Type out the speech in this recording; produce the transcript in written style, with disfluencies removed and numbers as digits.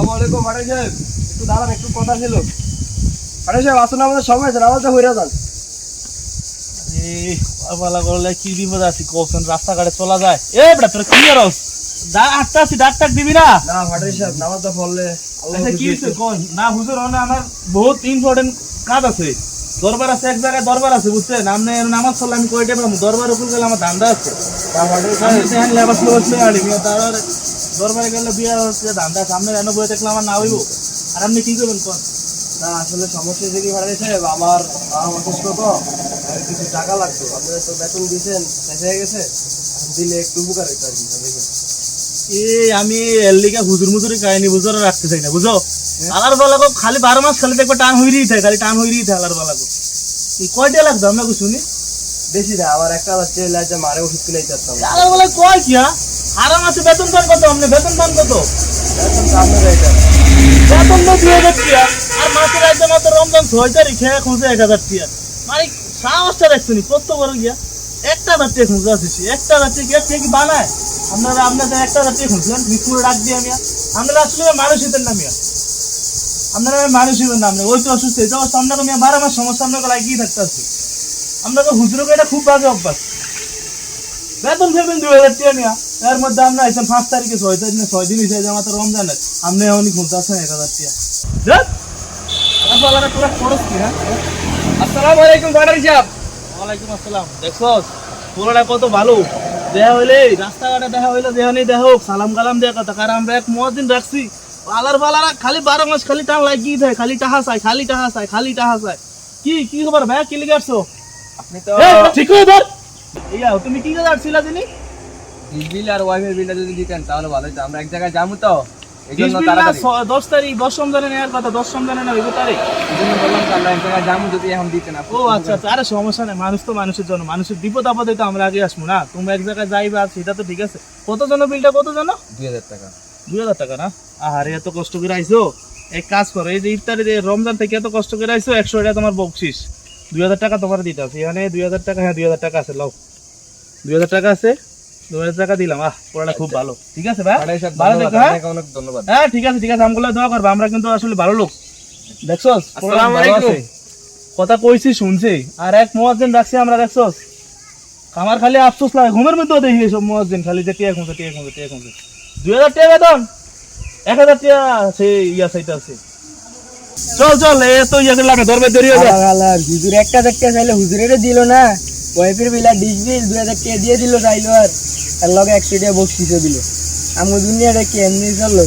আসসালামু আলাইকুম ভাই সাহেব, একটু দাঁড়ান, একটু কথা ছিল। ভাই সাহেব আসুন, আমাদের সময় আছে, নামাজটা হইরা যান। পালা করলে কি বিপদ আছে কোন রাস্তাঘাটে চলা যায়। এ বেটা তোর কি করস? আটটা আছি, ডাক টাক দিবি না? না ভাই সাহেব, নামাজটা পড়লে আচ্ছা কি হইছে কোন? না হুজুর, আমার বহুত ইম্পর্টেন্ট কাজ আছে। দরবার আছে, এক জায়গায় দরবার আছে, বুঝছেন? আপনি নামাজ পড়লে আমি কয়টা পাবো? দরবারে উপর গেলে আমার ধান্দা আছে। দরবারে গেলে বিয়ে হচ্ছে, ধান্দা আছে। আপনি এনে বই দেখলে আমার না হইব। আর আপনি কি করবেন কোন? না আসলে সমস্যা হয়েছে কি ভাই সাহেব, আমার অসুস্থ তো, কিছু টাকা লাগতো। আপনারা তো বেতন দিয়েছেন, শেষ হয়ে গেছে, দিলে একটু উপকার হইতো আর কি। আমি এলিকা হুজুর মুজুরি কাহিনী বুঝার রাখতে চাই না, বুঝো? আলার বালাকো খালি 12 মাস খালি দেখবে টান হইরেই থাকে, খালি টান হইরেই থাকে আলার বালাকো। কয়টা লাগতো আমরা শুনি? বেশি না, আমার একটা বাচ্চা এলাকা মারে ওষুধ কিনে চাচ্তাম। আলার বালা কয় কি? আরা মাসে বেতন পান কত? আপনি বেতন পান কত? বেতন তো আপনার এটা বেতন তো 2000 টাকা, আর মাসের একদম মাত্র রমজান 6 তারিখ খেয়ে খুঁজে 1000 টাকা। মানে সাহসটা দেখছেনি কত বড় গিয়া? 1000 টাকা খুঁজে আসছি, 1000 টাকা কি বানায়? আপনাদের 1000 টাকা খুঁজলেন মিসপুরে ডাক দিয়ে আমি। আপনারা আসলে মানুষ হইতেন না মিয়া, আপনারা মানুষ হইবেন না। আপনি ওই তো অসুস্থ হয়েছে, আপনাকে মিয়া 12 মাস সমস্যা আপনাকে লাগিয়ে থাকতে আসছে। আপনাকে হুজুরকে এটা খুব বাজে অভ্যাস। বেতন ফেলবেন 2000 টাকা মিয়া, এর মধ্যে আমরা আইসেন 5 তারিখে, 6 তারিখে, 6 দিন হয়েছে আমার তো রমজানের। আপনি এখনই খুঁজতে আসছেন 1000 টাকা। তোরা খরচ কি? হ্যাঁ, আসসালামু আলাইকুম ভাই সাহেব। ওয়ালাইকুম আসসালাম। দেখছস পুরোটা কত ভালো। দেখা হইলে রাস্তাঘাটে দেখা হইলে যেখানেই দেখা হোক সালাম কালাম দেওয়া কথা। কারণ আমরা এক মুয়াজ্জিন রাখছি, আলার বালারা খালি 12 মাস খালি টান লাগিয়ে থাকে, খালি টাহা চাই, খালি টাহা চাই, খালি টাহা চাই। কি কি খবর ভাই, কি লিখে আসছো? আপনি তো ঠিক হয়ে ধর। ইয়া তুমি কি কাজ আসছিলা জানি? বিল আর ওয়াইফাই বিলটা যদি দিতেন তাহলে ভালো হতো। আমরা এক জায়গায় যাবো তো, এই জন্য 10 তারিখ 10 রমজানে নেওয়ার কথা, 10 রমজানে না 20 তারিখ। এই জন্য বললাম তো আমরা এক জায়গায় যাবো, যদি এখন দিতেন। ও আচ্ছা আচ্ছা, আরে সমস্যা নেই, মানুষ তো মানুষের জন্য, মানুষের বিপদ আপদে তো আমরা আগে আসবো না। তুমি এক জায়গায় যাইবা সেটা তো ঠিক আছে। কত জন বিলটা, কত জন? 2000 টাকা। 2000 টাকা না? আরে এত কষ্ট করে আইছো, এক কাজ করো, এই যে ইফতারে যে রমজান থেকে এত কষ্ট করে আইছো, 100 টাকা তোমার বকশিস, 2000 টাকা তোমার দিতে আছে। এখানে 2000 টাকা, হ্যাঁ 2000 টাকা আছে, লও 2000 টাকা আছে, 2000 টাকা দিলাম। পুরোটা খুব ভালো, ঠিক আছে ভাই, ভালো দেখো। হ্যাঁ অনেক ধন্যবাদ। হ্যাঁ ঠিক আছে ঠিক আছে, আমগুলো দোয়া করবো, আমরা কিন্তু আসলে ভালো লোক। দেখছস আসসালামু আলাইকুম। কথা কইছি শুনছি, আর এক মুয়াজ্জিন রাখছি আমরা, দেখছস আমার খালি আফসোস লাগে, ঘুমের মধ্যেও দেখি সব মুয়াজ্জিন খালি যে টিয়া খুঁজে টিয়া খুঁজে টিয়া খুঁজে। 2000 টাকা বেতন, 1000 টাকা সে ইয়া সাইতে আছে। চল চল, এ তো ইয়া লাগে ধরবে দরিয়ে যা। হুজুর 1000 টাকা চাইলে হুজুরেরও দিল না, ওয়াইফের বিল আর ডিশ বিল 2000 টাকা দিয়ে দিল চাইলো, আর লগে 100 টাকা বকশিসও দিল। আমার দুনিয়াটা কি এমনি চললো?